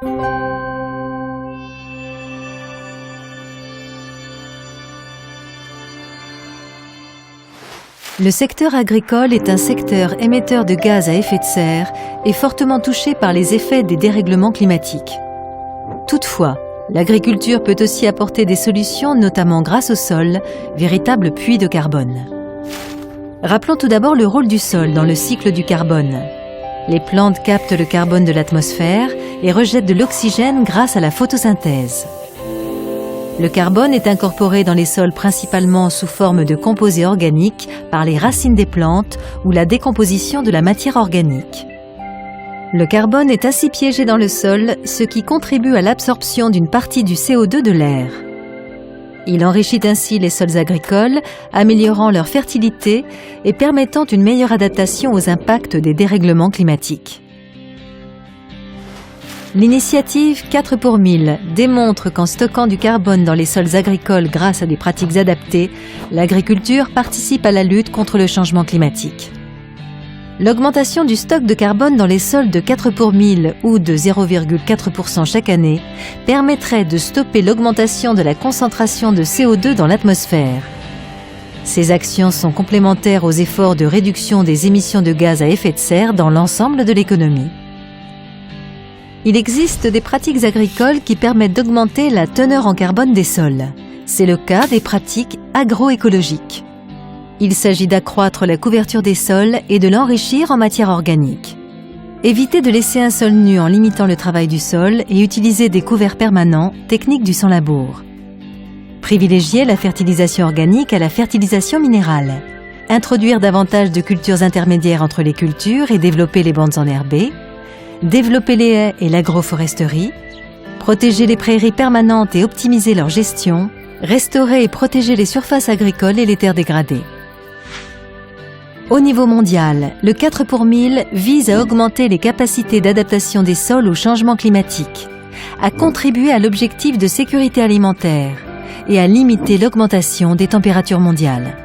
Le secteur agricole est un secteur émetteur de gaz à effet de serre et fortement touché par les effets des dérèglements climatiques. Toutefois, l'agriculture peut aussi apporter des solutions, notamment grâce au sol, véritable puits de carbone. Rappelons tout d'abord le rôle du sol dans le cycle du carbone. Les plantes captent le carbone de l'atmosphère et rejettent de l'oxygène grâce à la photosynthèse. Le carbone est incorporé dans les sols principalement sous forme de composés organiques par les racines des plantes ou la décomposition de la matière organique. Le carbone est ainsi piégé dans le sol, ce qui contribue à l'absorption d'une partie du CO2 de l'air. Il enrichit ainsi les sols agricoles, améliorant leur fertilité et permettant une meilleure adaptation aux impacts des dérèglements climatiques. L'initiative 4 pour 1000 démontre qu'en stockant du carbone dans les sols agricoles grâce à des pratiques adaptées, l'agriculture participe à la lutte contre le changement climatique. L'augmentation du stock de carbone dans les sols de 4 pour 1000 ou de 0,4% chaque année permettrait de stopper l'augmentation de la concentration de CO2 dans l'atmosphère. Ces actions sont complémentaires aux efforts de réduction des émissions de gaz à effet de serre dans l'ensemble de l'économie. Il existe des pratiques agricoles qui permettent d'augmenter la teneur en carbone des sols. C'est le cas des pratiques agroécologiques. Il s'agit d'accroître la couverture des sols et de l'enrichir en matière organique. Éviter de laisser un sol nu en limitant le travail du sol et utiliser des couverts permanents, technique du sans-labour. Privilégier la fertilisation organique à la fertilisation minérale. Introduire davantage de cultures intermédiaires entre les cultures et développer les bandes enherbées. Développer les haies et l'agroforesterie, protéger les prairies permanentes et optimiser leur gestion, restaurer et protéger les surfaces agricoles et les terres dégradées. Au niveau mondial, le 4 pour 1000 vise à augmenter les capacités d'adaptation des sols au changement climatique, à contribuer à l'objectif de sécurité alimentaire et à limiter l'augmentation des températures mondiales.